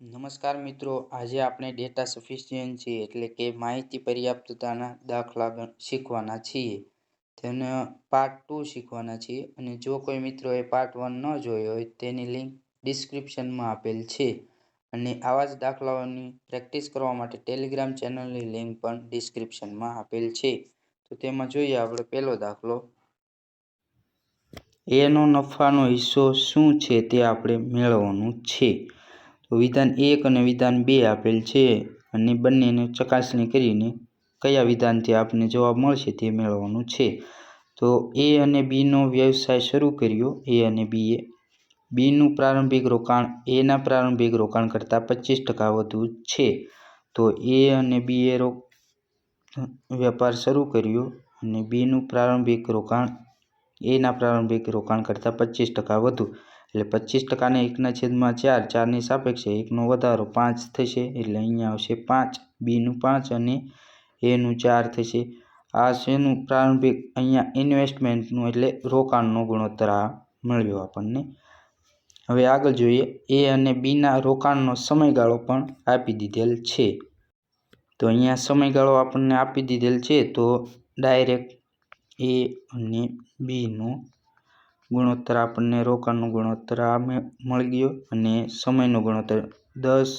નમસ્કાર મિત્રો, આજે આપણે ડેટા સફિશિયન્સી એટલે કે માહિતી પર્યાપ્તતાના દાખલા શીખવાના છીએ. તેને પાર્ટ 2 શીખવાના છીએ અને જો કોઈ મિત્રોએ પાર્ટ 1 ન જોયો હોય તેની લિંક ડિસ્ક્રિપ્શનમાં આપેલ છે. અને આવા જ દાખલાઓની પ્રેક્ટિસ કરવા માટે ટેલિગ્રામ ચેનલની લિંક પણ ડિસ્ક્રિપ્શનમાં આપેલ છે. તો તેમાં જોઈએ આપણે પહેલો દાખલો. એનો નફાનો હિસ્સો શું છે તે આપણે મેળવવાનું છે. તો વિધાન 1 અને વિધાન 2 આપેલ છે અને બંનેને ચકાસણી કરીને કયા વિધાનથી આપને જવાબ મળશે તે મેળવવાનું છે. તો એ અને બીનો વ્યવસાય શરૂ કર્યો. એ અને બીએ બીનું પ્રારંભિક રોકાણ એના પ્રારંભિક રોકાણ કરતાં 25% વધુ છે. તો એ અને બીએ વેપાર શરૂ કર્યો અને બીનું પ્રારંભિક રોકાણ એના પ્રારંભિક રોકાણ કરતાં 25% વધુ. એટલે 25% ને 1/4, 4ની સાપેક્ષે 1નો વધારો 5 થશે. એટલે અહીંયા આવશે 5, બીનું 5 અને એનું 4 થશે. આ શેનું પ્રારંભિક અહીંયા ઇન્વેસ્ટમેન્ટનું એટલે રોકાણનો ગુણોત્તર આ મળ્યો આપણને. હવે આગળ જોઈએ. એ અને બીના રોકાણનો સમયગાળો પણ આપી દીધેલ છે. તો અહીંયા સમયગાળો આપણને આપી દીધેલ છે. તો ડાયરેક્ટ એ અને બીનો ગુણોત્તર આપણને રોકાણનો ગુણોત્તર આ મળી ગયો અને સમયનો ગુણોત્તર 10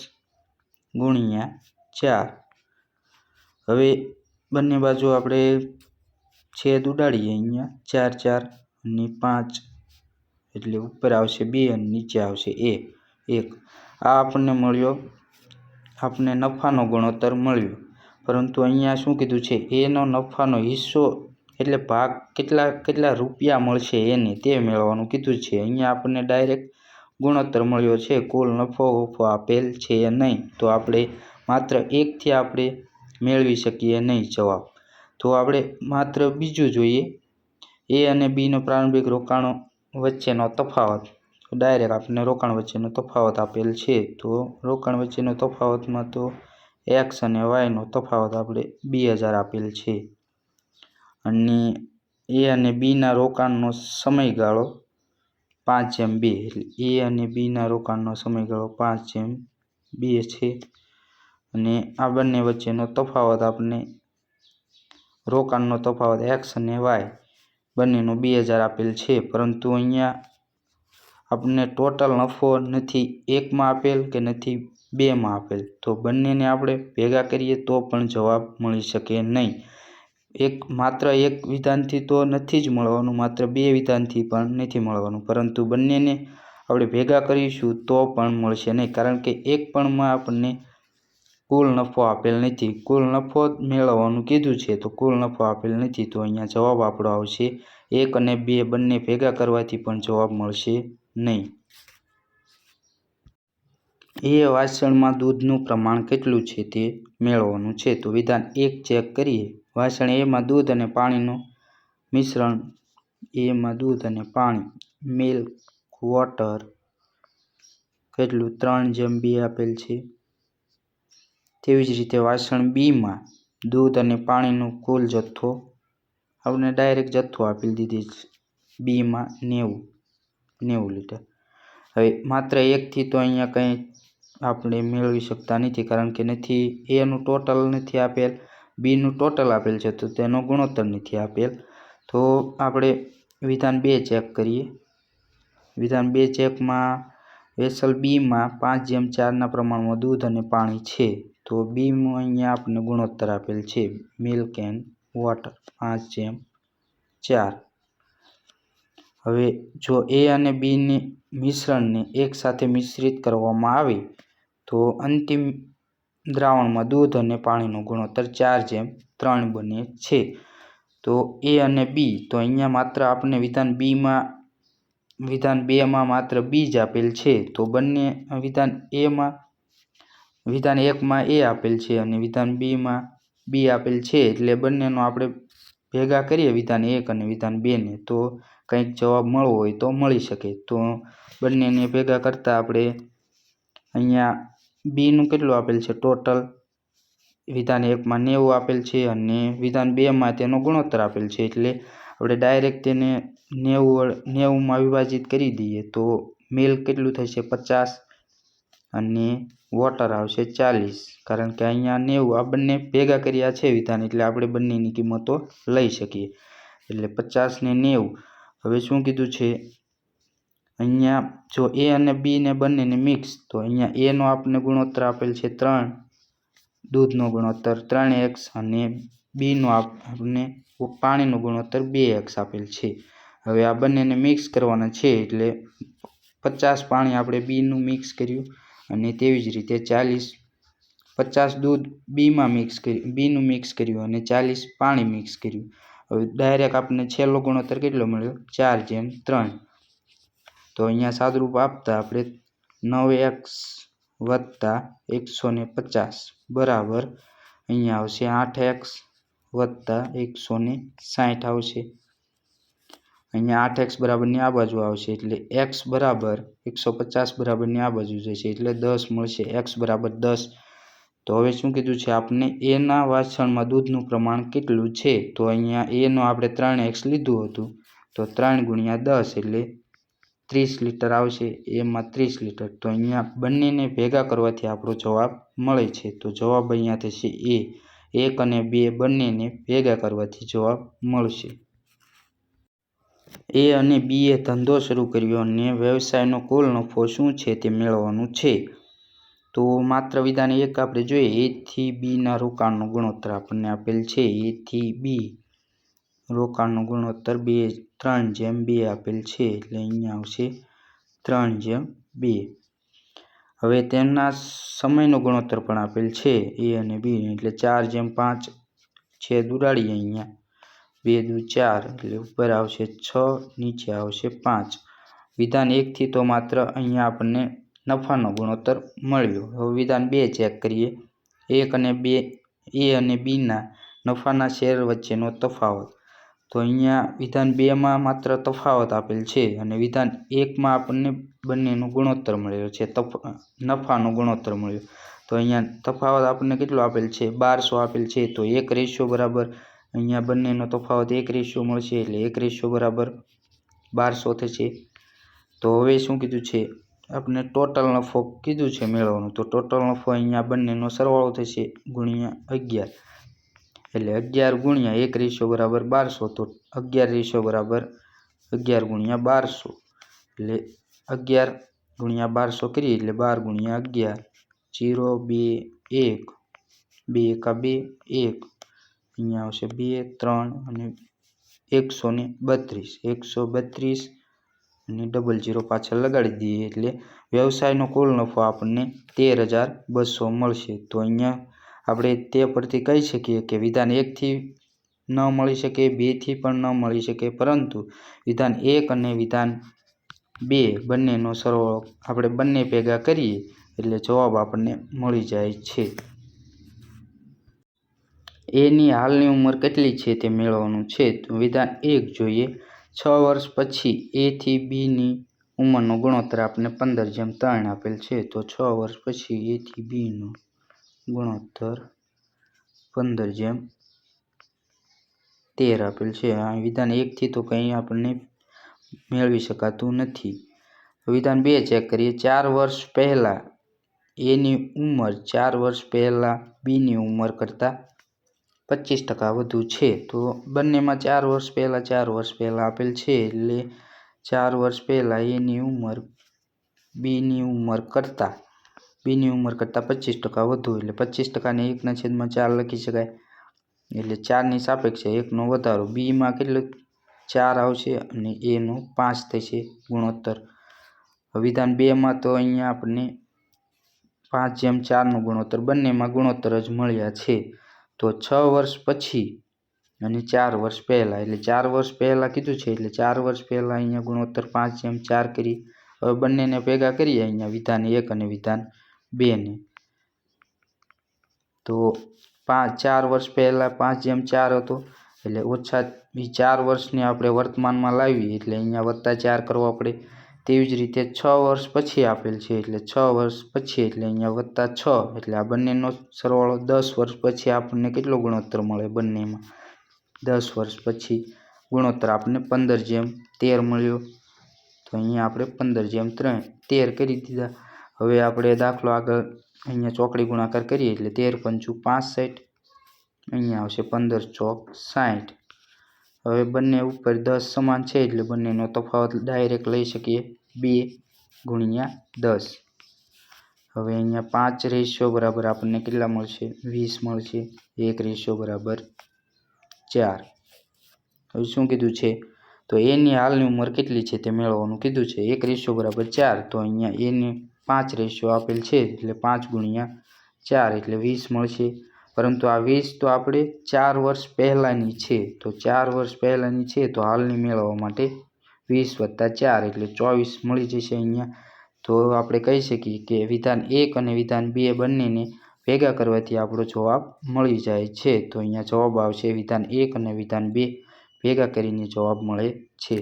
× 4. હવે બંને બાજુ આપણે છેદ ઉડાડીએ. અહીંયા 4 4 અને 5 એટલે ઉપર આવશે 2 અને નીચે આવશે 1. આ આપણને મળ્યો, આપણને નફાનો ગુણોત્તર મળ્યો. પરંતુ અહીંયા શું કીધું છે, એનો નફાનો હિસ્સો એટલે ભાગ કેટલા રૂપિયા મળશે એને તે મેળવવાનું કીધું છે. અહીંયા આપણને ડાયરેક્ટ ગુણોત્તર મળ્યો છે. કુલ નફો આપેલ છે નહીં, તો આપણે માત્ર 1થી આપણે મેળવી શકીએ નહીં જવાબ. તો આપણે માત્ર બીજું જોઈએ. એ અને બીનો પ્રારંભિક રોકાણો વચ્ચેનો તફાવત. ડાયરેક્ટ આપણને રોકાણ વચ્ચેનો તફાવત આપેલ છે. તો રોકાણ વચ્ચેનો તફાવતમાં તો એક્સ અને વાયનો તફાવત આપણે 2000 આપેલ છે. અને એ અને બીના રોકાણનો સમયગાળો 5/2. એટલે એ અને બીના રોકાણનો સમયગાળો 5/2 છે. અને આ બંને વચ્ચેનો તફાવત આપણે રોકાણનો તફાવત એક્સ અને વાય બંનેનો 2000 આપેલ છે. પરંતુ અહીંયા આપણને ટોટલ નફો નથી 1માં આપેલ કે નથી 2માં આપેલ. તો બંનેને આપણે ભેગા કરીએ તો પણ જવાબ મળી શકે નહીં. માત્ર એક વિધાનથી તો નથી જ મળવાનું, માત્ર 2 વિધાનથી પણ નથી મળવાનું. પરંતુ બંનેને આપણે ભેગા કરીશું તો પણ મળશે નહીં, કારણ કે એક પણમાં આપણને કુલ નફો આપેલ નથી. કુલ નફો મેળવવાનું કીધું છે, તો કુલ નફો આપેલ નથી. તો અહીંયા જવાબ આપણો આવશે 1 અને 2 બંને ભેગા કરવાથી પણ જવાબ મળશે નહીં. એ વાસણમાં દૂધનું પ્રમાણ કેટલું છે તે મેળવવાનું છે. તો વિધાન 1 ચેક કરીએ. વાસણ એમાં દૂધ અને પાણીનું મિશ્રણ. એમાં દૂધ અને પાણી, મિલ્ક, વોટર કેટલું 3/2 આપેલ છે. તેવી જ રીતે વાસણ બીમાં દૂધ અને પાણીનો કુલ જથ્થો આપણે ડાયરેક્ટ જથ્થો આપી દીધી છે. બીમાં 90 લીટર. હવે માત્ર 1થી તો અહીંયા કંઈ આપણે મેળવી શકતા નથી, કારણ કે નથી એનું ટોટલ નથી આપેલ, બીનું ટોટલ આપેલ છે, તો તેનો ગુણોત્તર નથી આપેલ. તો આપણે વિધાન 2 ચેક કરીએ. વિધાન 2 ચેકમાં વેસલ બીમાં 5/4ના પ્રમાણમાં દૂધ અને પાણી છે. તો બીમાં અહીંયા આપણને ગુણોત્તર આપેલ છે મિલ્ક એન્ડ વોટર 5/4. હવે જો એ અને બીની મિશ્રણને એકસાથે મિશ્રિત કરવામાં આવે તો અંતિમ દ્રાવણમાં દૂધ અને પાણીનો ગુણોત્તર 4/3 બને છે. તો એ અને બી, તો અહીંયા માત્ર આપણે વિધાન 2માં માત્ર બી જ આપેલ છે. તો બંને વિધાન 1માં એ આપેલ છે અને વિધાન 2માં બી આપેલ છે. એટલે બંનેનો આપણે ભેગા કરીએ વિધાન 1 અને વિધાન 2ને, તો કંઈક જવાબ મળવો હોય તો મળી શકે. તો બંનેને ભેગા કરતાં આપણે અહીંયા બીનું કેટલું આપેલ છે ટોટલ, વિધાન 1માં 90 આપેલ છે અને વિધાન 2માં તેનો ગુણોત્તર આપેલ છે. એટલે આપણે ડાયરેક્ટ તેને 90માં વિભાજિત કરી દઈએ તો મિલ્ક કેટલું થશે 50 અને વોટર આવશે 40, કારણ કે અહીંયા 90 આ બંને ભેગા કર્યા છે વિધાન, એટલે આપણે બંનેની કિંમતો લઈ શકીએ. એટલે 50 ને 90. હવે શું કીધું છે અહીંયા, જો એ અને બી ને બંનેને મિક્સ, તો અહીંયા એ નો આપણને ગુણોત્તર આપેલ છે 3, દૂધનો ગુણોત્તર 3x, અને બી નો આપણને પાણીનો ગુણોત્તર 2x આપેલ છે. હવે આ બંનેને મિક્સ કરવાના છે, એટલે 50 પાણી આપણે બીનું મિક્સ કર્યું, અને તેવી જ રીતે 50 દૂધ બીનું મિક્સ કર્યું, અને 40 પાણી મિક્સ કર્યું. હવે ડાયરેક્ટ આપણને છેલ્લો ગુણોત્તર કેટલો મળ્યો? 4:3. તો અહીંયા સાદુરૂપ આપતા આપણે 9x વત્તા 150 બરાબર અહીંયા આવશે 8x વત્તા 160 આવશે. અહીંયા 8x બરાબરની આ બાજુ આવશે, એટલે x બરાબર 150 બરાબરની આ બાજુ જશે, એટલે 10 મળશે. x બરાબર 10. તો હવે શું કીધું છે આપણે? એના વાસણમાં દૂધનું પ્રમાણ કેટલું છે? તો અહીંયા એનો આપણે 3x લીધું હતું, તો 3 × 10 એટલે 30 લીટર આવશે. એમાં 30 લીટર. તો અહીંયા બંનેને ભેગા કરવાથી આપણો જવાબ મળે છે. તો જવાબ અહીંયા થશે એ. 1 અને 2 બંનેને ભેગા કરવાથી જવાબ મળશે. એ અને બીએ ધંધો શરૂ કર્યો અને વ્યવસાયનો કુલ નફો શું છે તે મેળવવાનું છે. તો માત્ર વિધાન 1 આપણે જોઈએ. એ થી બીના રોકાણનો ગુણોત્તર આપણને આપેલ છે. એ થી બી રોકાણનો ગુણોત્તર 3:2 આપેલ છે, એટલે અહીંયા આવશે 3:2. હવે તેમના સમયનો ગુણોત્તર પણ આપેલ છે એ અને બી, એટલે 4:5 છેદ ઉડાડીએ અહીંયા. 2 દુ 4, એટલે ઉપર આવશે 6, નીચે આવશે 5. વિધાન 1 થી તો માત્ર અહીંયા આપણને નફાનો ગુણોત્તર મળ્યો. હવે વિધાન 2 ચેક કરીએ. 1 અને 2 એ અને બીના નફાના શેર વચ્ચેનો તફાવત. તો અહીંયા વિધાન 2માં માત્ર તફાવત આપેલ છે, અને વિધાન 1માં આપણને બંનેનો ગુણોત્તર મળ્યો છે, નફાનો ગુણોત્તર મળ્યો. તો અહીંયા તફાવત આપણને કેટલો આપેલ છે? 1200 આપેલ છે. તો 1 બરાબર અહીંયા બંનેનો તફાવત 1 મળશે, એટલે 1 બરાબર 1200 થશે. તો હવે શું કીધું છે આપણે? ટોટલ નફો કીધું છે મેળવવાનું. તો ટોટલ નફો અહીંયા બંનેનો સરવાળો થશે ગુણ્યા 11, એટલે 11 × 1 બરાબર 1200. તો 11 બરાબર 11 × 1200, એટલે 11 × 1200 કરીએ, એટલે 12 × 11, 0, 2, 1, 2 × 2, 1, અહીંયા આવશે 2, 3 અને 132 અને 00 પાછળ લગાડી દઈએ, એટલે વ્યવસાયનો કુલ નફો આપણને 13,200 મળશે. તો અહીંયા આપણે તે પરથી કહી શકીએ કે વિધાન 1 થી ન મળી શકે, 2 થી પણ ન મળી શકે, પરંતુ વિધાન 1 અને વિધાન 2 બંનેનો સરવાળો આપણે બંને ભેગા કરીએ એટલે જવાબ આપણને મળી જાય છે. એની હાલની ઉંમર કેટલી છે તે મેળવવાનું છે. તો વિધાન 1 જોઈએ. 6 વર્ષ પછી એ થી બીની ઉંમરનો ગુણોત્તર આપણને 15:3 આપેલ છે. તો 6 વર્ષ પછી એ થી બીનો ગુણોત્તર 15:13 આપેલ છે. આ વિધાન 1 થી તો કંઈ આપણને મેળવી શકાતું નથી. વિધાન 2 ચેક કરીએ. 4 વર્ષ પહેલા એની ઉંમર 4 વર્ષ પહેલા બીની ઉંમર કરતાં 25% વધુ છે. તો બંનેમાં 4 વર્ષ પહેલા આપેલ છે, એટલે 4 વર્ષ પહેલા એની ઉંમર બીની ઉંમર કરતાં 25% વધુ, એટલે 25% ને 1/4 લખી શકાય. એટલે 4ની સાપેક્ષે 1નો વધારો. બીમાં કેટલું? 4 આવશે, અને એનો 5 થશે ગુણોત્તર. વિધાન 2માં તો અહીંયા આપણને 5:4નો ગુણોત્તર, બંનેમાં ગુણોત્તર જ મળ્યા છે. તો 6 વર્ષ પછી અને 4 વર્ષ પહેલાં, એટલે 4 વર્ષ પહેલાં કીધું છે, એટલે 4 વર્ષ પહેલાં અહીંયા ગુણોત્તર 5:4 કરી. હવે બંનેને ભેગા કરીએ અહીંયા વિધાન 1 અને વિધાન 2ને. તો 4 વર્ષ પહેલાં 5:4 હતો, એટલે ઓછા 4 વર્ષને આપણે વર્તમાનમાં લાવીએ એટલે અહીંયા +4 કરવા પડે. તેવી જ રીતે 6 વર્ષ પછી આપેલ છે, એટલે 6 વર્ષ પછી એટલે અહીંયા +6, એટલે આ બંનેનો સરવાળો 10 વર્ષ પછી આપણને કેટલો ગુણોત્તર મળે? બંનેમાં 10 વર્ષ પછી ગુણોત્તર આપણને 15:13 મળ્યો. તો અહીંયા આપણે 15:13 કરી દીધા. હવે આપણે દાખલો આગળ અહીંયા ચોકડી ગુણાકાર કરીએ એટલે 13 × 5 = 65, અહીંયા આવશે 15 ચોક 60। હવે બંને ઉપર 10 સમાન છે એટલે બંનેનો તફાવત ડાયરેક્ટ લઈ શકીએ 2 × 10। હવે અહીંયા 5 રેશિયો બરાબર આપણને કેટલા મળશે? 20 મળશે। 1 રેશિયો બરાબર 4। હવે શું કીધું છે? તો એની હાલની ઉંમર કેટલી છે તે મેળવવાનું કીધું છે। 1 રેશિયો બરાબર 4, તો અહીંયા એને 5 રેશિયો આપેલ છે એટલે 5 × 4 એટલે 20 મળશે। પરંતુ આ 20 તો આપણે 4 વર્ષ પહેલાંની છે, તો 4 વર્ષ પહેલાંની છે તો હાલની મેળવવા માટે 20 + 4 એટલે 24 મળી જશે અહીંયા। તો આપણે કહી શકીએ કે વિધાન 1 અને વિધાન 2 બંનેને ભેગા કરવાથી આપણો જવાબ મળી જાય છે। તો અહીંયા જવાબ આવશે વિધાન 1 અને વિધાન 2 ભેગા કરીને જવાબ મળે છે।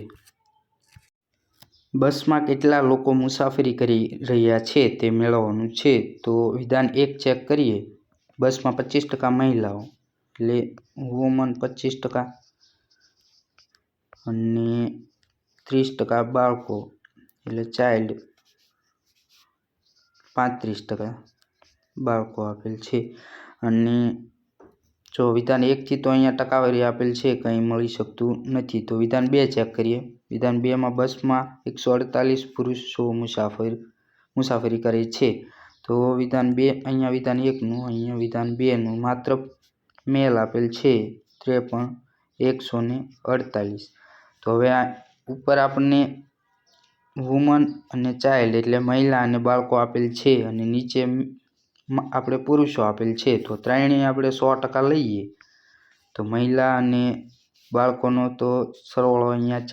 બસમાં કેટલા લોકો મુસાફરી કરી રહ્યા છે તે મેળવવાનું છે। તો વિધાન 1 ચેક કરીએ। બસમાં 25% મહિલાઓ એટલે વુમન 25% અને 30% બાળકો એટલે ચાઇલ્ડ 35% બાળકો આપેલ છે। અને જો વિધાન 1 થી તો અહીંયા ટકાવારી આપેલ છે, કંઈ મળી શકતું નથી। તો વિધાન 2 ચેક કરીએ। વિધાન 2માં બસમાં 148 પુરુષો મુસાફરી કરે છે। તો વિધાન 2 અહીંયા વિધાન 1નું, અહીંયા વિધાન 2નું માત્ર મેલ આપેલ છે 53 148। તો હવે આ ઉપર આપણને વુમન અને ચાઇલ્ડ એટલે મહિલા અને બાળકો આપેલ છે અને નીચે આપણે પુરુષો આપેલ છે। તો ત્રણેય આપણે 100% લઈએ તો મહિલા અને બાળકોનો તો સરવાળો અહીંયા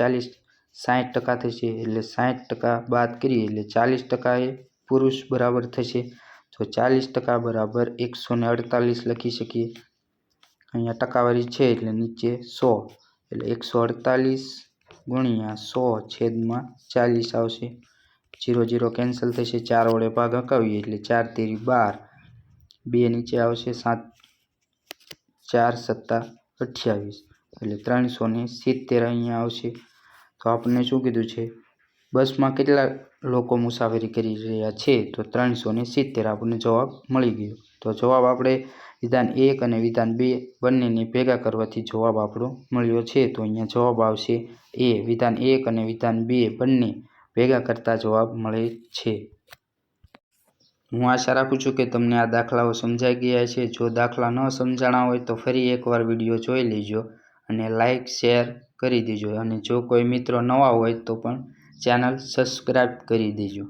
60% થશે એટલે 60% બાદ કરીએ એટલે 40% એ પુરુષ બરાબર થશે। તો 40% બરાબર 148 લખી શકીએ। અહીંયા ટકાવારી છે એટલે નીચે 100 એટલે 148 × 100/40 આવશે। 0 0 કેન્સલ થશે, 4 વડે ભાગાવીએ એટલે 4 તેરી 12, 2 નીચે આવશે 7 4 × 7 = 28 એટલે 370 અહીંયા આવશે। તો આપણને શું કીધું છે? બસમાં કેટલા લોકો મુસાફરી કરી રહ્યા છે? તો 370 આપણને જવાબ મળી ગયો। તો જવાબ આપણે વિધાન 1 અને વિધાન 2 બંનેને ભેગા કરવાથી જવાબ આપણો મળ્યો છે। તો અહીંયા જવાબ આવશે એ, વિધાન 1 અને વિધાન 2 બંને ભેગા કરતા જવાબ મળે છે। હું આશા રાખું છું કે તમને આ દાખલાઓ સમજાઈ ગયા છે। જો દાખલા ન સમજાણા હોય તો ફરી એકવાર વિડીયો જોઈ લેજો અને લાઇક શેર કરી દેજો। અને જો કોઈ મિત્રો નવા હોય તો પણ ચેનલ સબસ્ક્રાઈબ કરી દેજો।